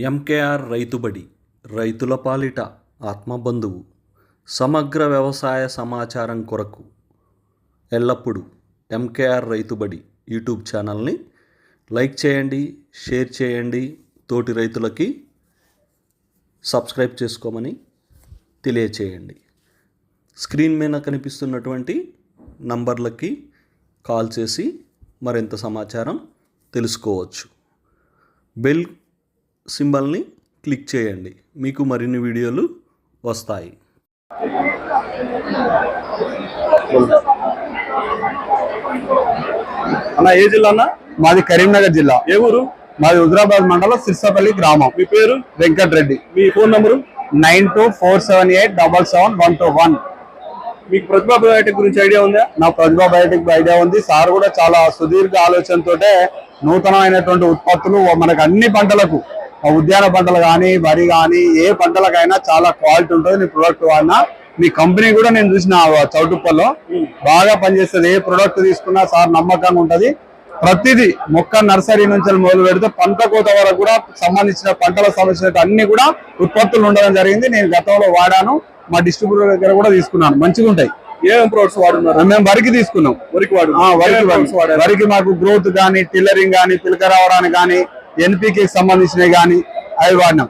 MKR Rythu Badi రైతుల పాలిట ఆత్మబంధువు సమగ్ర వ్యవసాయ సమాచారం కొరకు ఎల్లప్పుడూ ఎంకేఆర్ రైతుబడి యూట్యూబ్ ఛానల్ని లైక్ చేయండి, షేర్ చేయండి, తోటి రైతులకి సబ్స్క్రైబ్ చేసుకోమని తెలియచేయండి. స్క్రీన్ మీద కనిపిస్తున్నటువంటి నంబర్లకి కాల్ చేసి మరింత సమాచారం తెలుసుకోవచ్చు. బెల్ సింబల్ని క్లిక్ చేయండి, మీకు మరిన్ని వీడియోలు వస్తాయి. అన్న ఏ జిల్లా అన్న? మాది కరీంనగర్ జిల్లా. ఏ ఊరు? మాది హుజరాబాద్ మండలం సిర్సపల్లి గ్రామం. మీ పేరు? వెంకటరెడ్డి. మీ ఫోన్ నంబరు? 9247877121. మీకు ప్రతిభా బయోటెక్ గురించి ఐడియా ఉందా? నా ప్రతిభా బయోటెక్ ఐడియా ఉంది. సార్ కూడా చాలా సుదీర్ఘ ఆలోచనతోటే నూతనమైనటువంటి ఉత్పత్తులు మనకు అన్ని పంటలకు, ఉద్యాన పంటలు కానీ, వరి కానీ, ఏ పంటలకైనా చాలా క్వాలిటీ ఉంటుంది. నీ ప్రొడక్ట్ వాడినా మీ కంపెనీ కూడా నేను చూసిన చౌటుప్పల్లో బాగా పనిచేస్తుంది. ఏ ప్రొడక్ట్ తీసుకున్నా సార్ నమ్మకంగా ఉంటది. ప్రతిదీ మొక్క నర్సరీ నుంచి మొదలు పెడితే పంట కోత వరకు కూడా సంబంధించిన పంటలకు సంబంధించిన అన్ని కూడా ఉత్పత్తులు ఉండడం జరిగింది. నేను గతంలో వాడాను, మా డిస్ట్రిబ్యూటర్ దగ్గర కూడా తీసుకున్నాను. మంచిగా ఉంటాయి. ఏం ప్రొడక్ట్స్ వాడున్నారు? మేము వరికి తీసుకున్నాం. వరికి మాకు గ్రోత్ కానీ, టిల్లరింగ్ కానీ, పిలక రావడానికి కానీ, ఎన్పికి సంబంధించినవి కానీ అవి వాడినాం.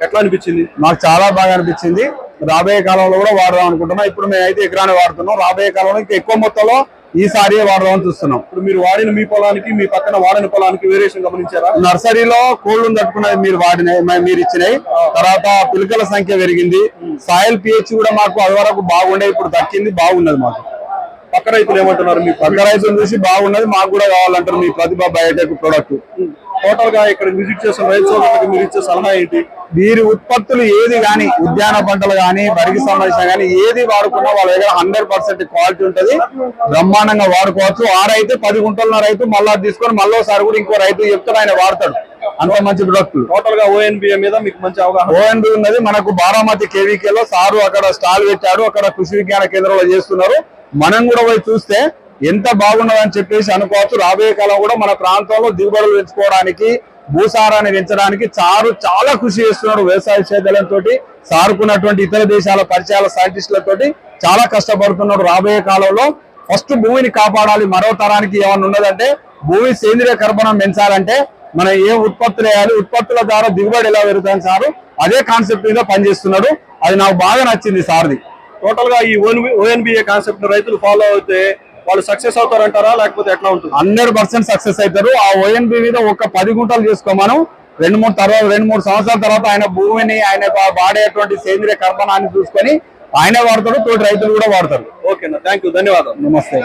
ఎట్లా అనిపించింది? మాకు చాలా బాగా అనిపించింది. రాబోయే కాలంలో కూడా వాడదాం అనుకుంటున్నాం. ఇప్పుడు మేమైతే ఎకరాన్ని వాడుతున్నాం. రాబోయే కాలంలో ఇంకా ఎక్కువ మొత్తంలో ఈసారి వాడదామని చూస్తున్నాం. ఇప్పుడు మీరు వాడిన మీ పొలానికి, మీ పక్కన వాడిన పొలానికి వేరియేషన్ గమనించారా? నర్సరీలో కోళ్లను తట్టుకున్నది మీరు ఇచ్చినాయి. తర్వాత పిలకల సంఖ్య పెరిగింది. సాయిల్ పిహెచ్ కూడా మాకు అది వరకు బాగుండే, ఇప్పుడు తగ్గింది, బాగున్నది. మాకు పక్క రైతులు ఏమంటున్నారు? మీ పక్క రైతులు చూసి బాగున్నది, మాకు కూడా కావాలంటారు మీ ప్రతిభా బయోటెక్ ప్రొడక్ట్. టోటల్ గా ఇక్కడ విజిట్ చేసిన రైతు సోదరులకు మీరు ఇచ్చే సలహా ఏంటి? వీరి ఉత్పత్తులు ఏది కానీ, ఉద్యాన పంటలు కానీ, వరికి సంబంధించిన కానీ ఏది వాడుకున్నా వాళ్ళ దగ్గర 100% క్వాలిటీ ఉంటుంది. బ్రహ్మాండంగా వాడుకోవచ్చు. ఆ రైతు 10 గుంటల రైతు మళ్ళా తీసుకొని మళ్ళోసారి కూడా ఇంకో రైతు చెప్తాడు, ఆయన వాడతాడు. అంత మంచి ప్రొడక్ట్. టోటల్ గా ఓఎన్బిఏ మీద మీకు మంచి అవగాహన. ఓఎన్బి ఉన్నది మనకు. బారామతి కేవీకేలో సారు అక్కడ స్టాల్ పెట్టాడు. అక్కడ కృషి విజ్ఞాన కేంద్రంలో చేస్తున్నారు. మనం కూడా పోయి చూస్తే ఎంత బాగున్నదని చెప్పేసి అనుకోవచ్చు. రాబోయే కాలం కూడా మన ప్రాంతంలో దిగుబడులు పెంచుకోవడానికి, భూసారాన్ని పెంచడానికి చాలా కృషి చేస్తున్నాడు. వ్యవసాయ విశ్వవిద్యాలయంతో సారుకున్నటువంటి ఇతర దేశాల పరిచయాల సైంటిస్టులతో చాలా కష్టపడుతున్నాడు. రాబోయే కాలంలో ఫస్ట్ భూమిని కాపాడాలి. మరో తరానికి ఏమన్నా ఉన్నదంటే భూమి సేంద్రియ కర్బనం పెంచాలంటే మనం ఏ ఉత్పత్తులు వేయాలి, ఉత్పత్తుల ద్వారా దిగుబడి ఎలా పెరుగుతుంది సారు అదే కాన్సెప్ట్ మీద పనిచేస్తున్నాడు. అది నాకు బాగా నచ్చింది సార్ది. టోటల్ గా ఈ ఓఎన్బిఏ కాన్సెప్ట్ రైతులు ఫాలో అయితే వాళ్ళు సక్సెస్ అవుతారంటారా, లేకపోతే ఎట్లా ఉంటుంది? 100% సక్సెస్ అవుతారు. ఆ ఓఎన్బి మీద ఒక 10 గుంటలు చేసుకోమను. 2-3 సంవత్సరాల తర్వాత ఆయన భూమిని, ఆయన వాడేటువంటి సేంద్రియ కర్బనాన్ని చూసుకొని ఆయనే వాడతాడు, తోటి రైతులు కూడా వాడతారు. ఓకేనా, థ్యాంక్ యూ, ధన్యవాదాలు. నమస్తే.